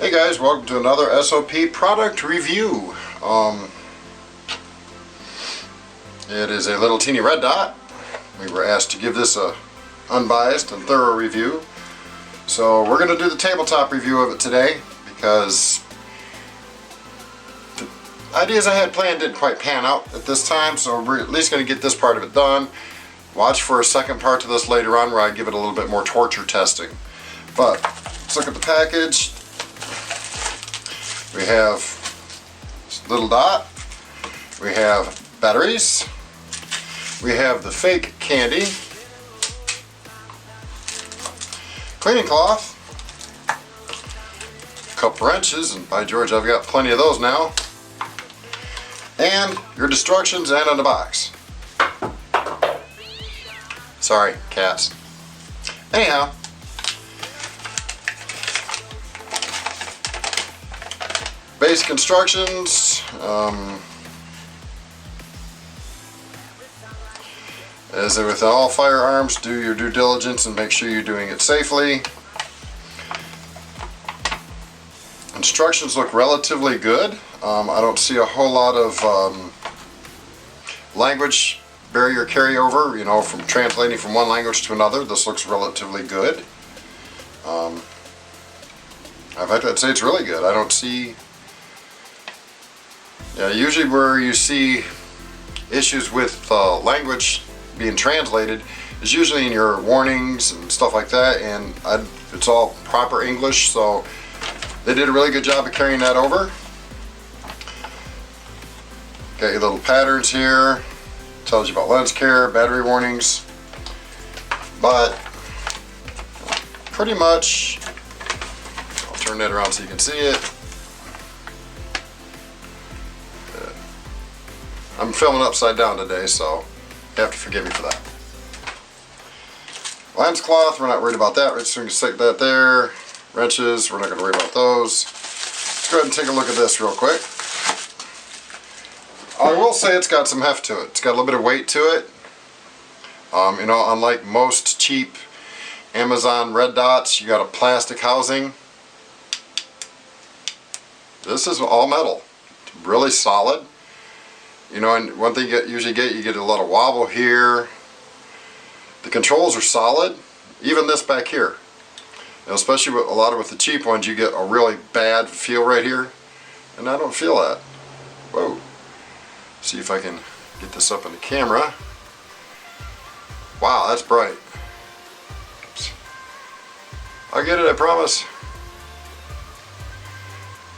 Hey guys, welcome to another SOP product review. It is a little teeny red dot. We were asked to give this a unbiased and thorough review. So we're going to do the tabletop review of it today because the ideas I had planned didn't quite pan out at this time, so we're at least going to get this part of it done. Watch for a second part to this later on where I give it a little bit more torture testing. But let's look at the package. We have this little dot, we have batteries, we have the fake candy, cleaning cloth, a couple wrenches, and by George I've got plenty of those now, and your instructions and in the box. Sorry, cats. Anyhow, basic instructions. As with all firearms, do your due diligence and make sure you're doing it safely. Instructions look relatively good. I don't see a whole lot of language barrier carryover, you know, from translating from one language to another. This looks relatively good. In fact, I'd say it's really good. I don't see... Yeah, usually where you see issues with language being translated is usually in your warnings and stuff like that, and it's all proper English, so they did a really good job of carrying that over. Got your little patterns here, tells you about lens care, battery warnings, but pretty much, I'll turn that around so you can see it. I'm filming upside down today, so you have to forgive me for that. Lens cloth, we're not worried about that. We're just going to stick that there. Wrenches, we're not going to worry about those. Let's go ahead and take a look at this real quick. I will say it's got some heft to it. It's got a little bit of weight to it. You know, unlike most cheap Amazon red dots, you got a plastic housing. This is all metal. It's really solid. You know, and one thing you usually get a lot of wobble here. The controls are solid, even this back here. You know, especially with with the cheap ones, you get a really bad feel right here, and I don't feel that. Whoa. See if I can get this up in the camera. Wow, that's bright. Oops. I'll get it, I promise.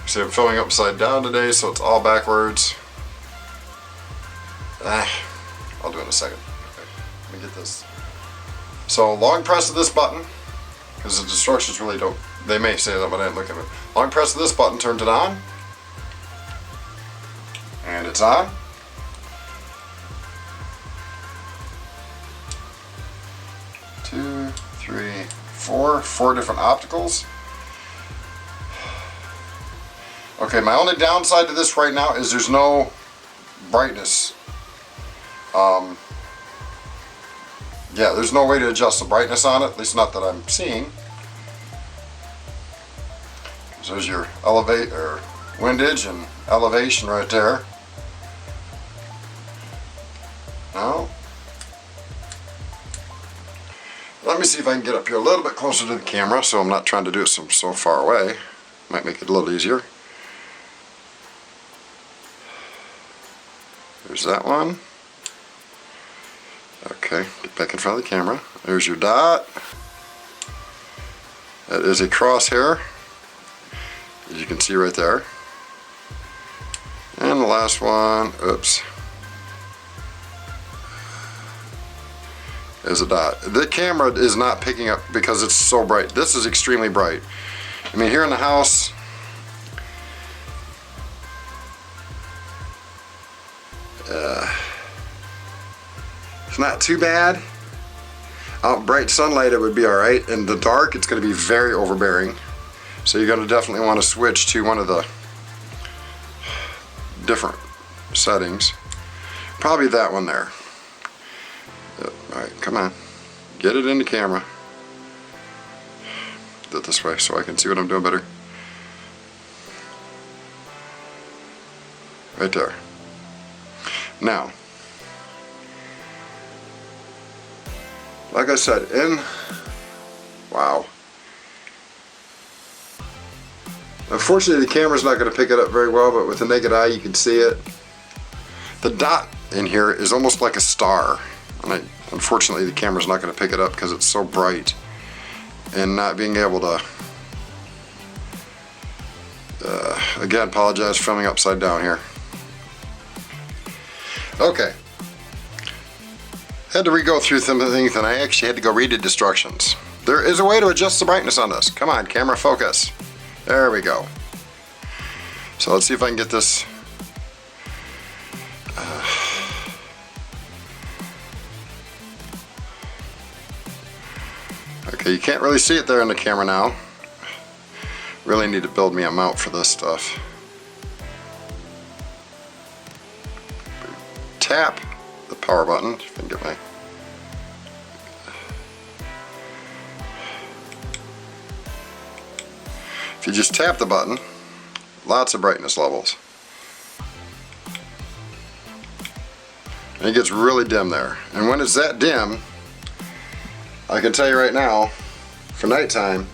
See, I'm filming upside down today, so it's all backwards. I'll do it in a second. Okay, let me get this. So long press of this button, because the instructions really don't, they may say that, but I didn't look at it. Long press of this button turns it on. And it's on. Two, three, four different opticals. Okay, my only downside to this right now is there's no brightness. Yeah, there's no way to adjust the brightness on it, at least not that I'm seeing. So there's your windage and elevation right there. Now, let me see if I can get up here a little bit closer to the camera so I'm not trying to do it so far away. Might make it a little easier. There's that one. Okay, get back in front of the camera. There's your dot. That is a crosshair, as you can see right there. And the last one, oops, is a dot. The camera is not picking up because it's so bright. This is extremely bright. I mean, here in the house, it's not too bad. Out bright sunlight it would be alright. In the dark it's going to be very overbearing. So you're going to definitely want to switch to one of the different settings. Probably that one there. Alright, come on. Get it in the camera. Do it this way so I can see what I'm doing better. right there. Now, like I said, wow. Unfortunately, the camera's not going to pick it up very well, but with the naked eye, you can see it. The dot in here is almost like a star. And unfortunately, the camera's not going to pick it up because it's so bright. And not being able to, again, apologize for filming upside down here. Okay. Had to re-go through some things, and I actually had to go read the instructions. There is a way to adjust the brightness on this. Come on, camera, focus. There we go. So let's see if I can get this. Okay, you can't really see it there in the camera now. Really need to build me a mount for this stuff. Tap the power button, if I can get my... If you just tap the button, lots of brightness levels. And it gets really dim there. And when it's that dim, I can tell you right now, for nighttime,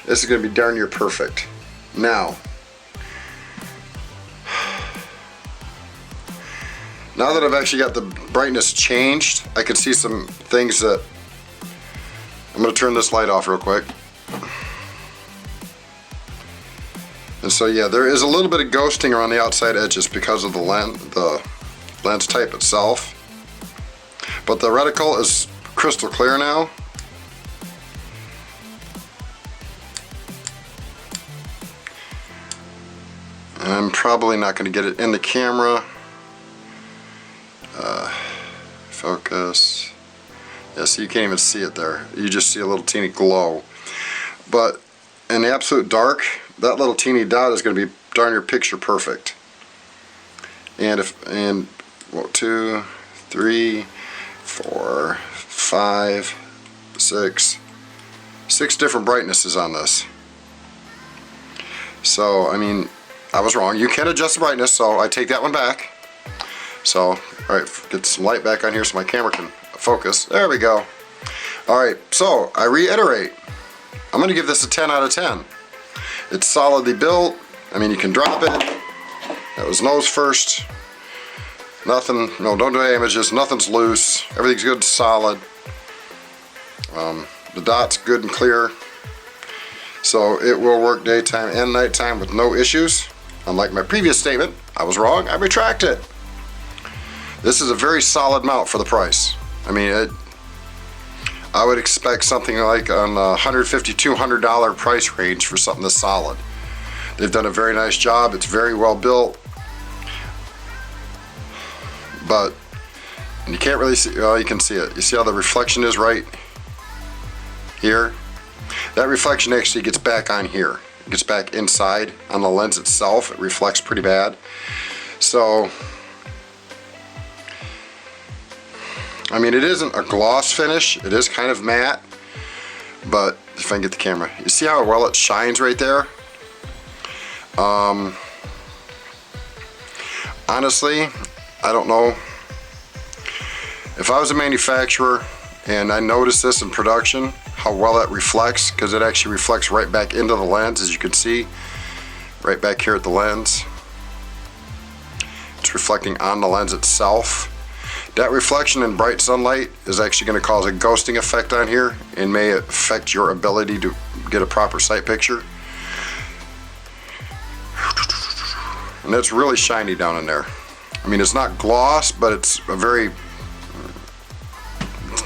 this is going to be darn near perfect. Now that I've actually got the brightness changed, I can see some things that... I'm going to turn this light off real quick. And so yeah, there is a little bit of ghosting around the outside edges because of the lens type itself. But the reticle is crystal clear now. And I'm probably not going to get it in the camera. Focus. Yeah, so you can't even see it there. You just see a little teeny glow. But in the absolute dark, that little teeny dot is going to be darn near picture perfect. And well, 2, 3, 4, 5, 6 different brightnesses on this. So I mean, I was wrong. You can adjust the brightness, so I take that one back. So alright, get some light back on here so my camera can focus. There we go. Alright, so I reiterate, I'm going to give this a 10 out of 10. It's solidly built. I mean, you can drop it. That was nose first. Nothing, no, don't do damages. Nothing's loose. Everything's good, solid. The dot's good and clear. So it will work daytime and nighttime with no issues. Unlike my previous statement, I was wrong. I retract it. This is a very solid mount for the price. I mean, I would expect something like on the $150, $200 price range for something this solid. They've done a very nice job. It's very well built. But you can't really see, well, you can see it. You see how the reflection is right here? That reflection actually gets back on here. It gets back inside on the lens itself. It reflects pretty bad. So, I mean, it isn't a gloss finish. It is kind of matte, but if I can get the camera, you see how well it shines right there? Honestly, I don't know. If I was a manufacturer and I noticed this in production, how well it reflects, because it actually reflects right back into the lens, as you can see, right back here at the lens. It's reflecting on the lens itself. That reflection in bright sunlight is actually going to cause a ghosting effect on here and may affect your ability to get a proper sight picture. And it's really shiny down in there. I mean, it's not gloss, but it's a very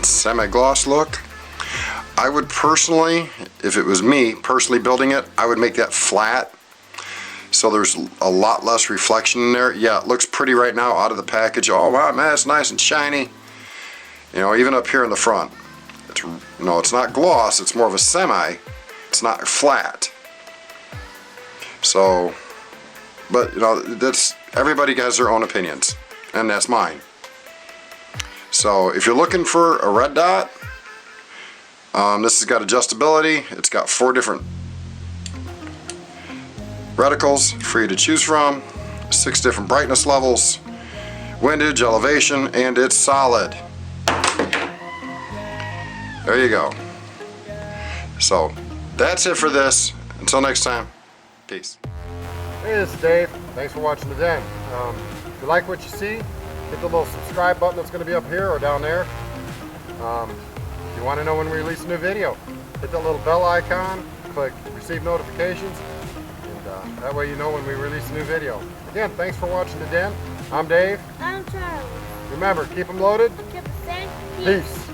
semi-gloss look. I would personally, if it was me personally building it, I would make that flat so there's a lot less reflection in there. Yeah, it looks pretty right now out of the package. Oh wow, man, it's nice and shiny. You know, even up here in the front. It's, no, it's not gloss, it's more of a semi. It's not flat. So, but you know, that's, everybody has their own opinions, and that's mine. So if you're looking for a red dot, this has got adjustability. It's got 4 different reticles for you to choose from. 6 different brightness levels, windage, elevation, and it's solid. There you go. So that's it for this. Until next time, peace. Hey, this is Dave. Thanks for watching the den. If you like what you see, hit the little subscribe button that's going to be up here or down there. If you want to know when we release a new video, hit that little bell icon, click receive notifications, and that way you know when we release a new video. Again, thanks for watching the den. I'm Dave. I'm Charlie. Remember, keep them loaded. Keep it safe. Peace.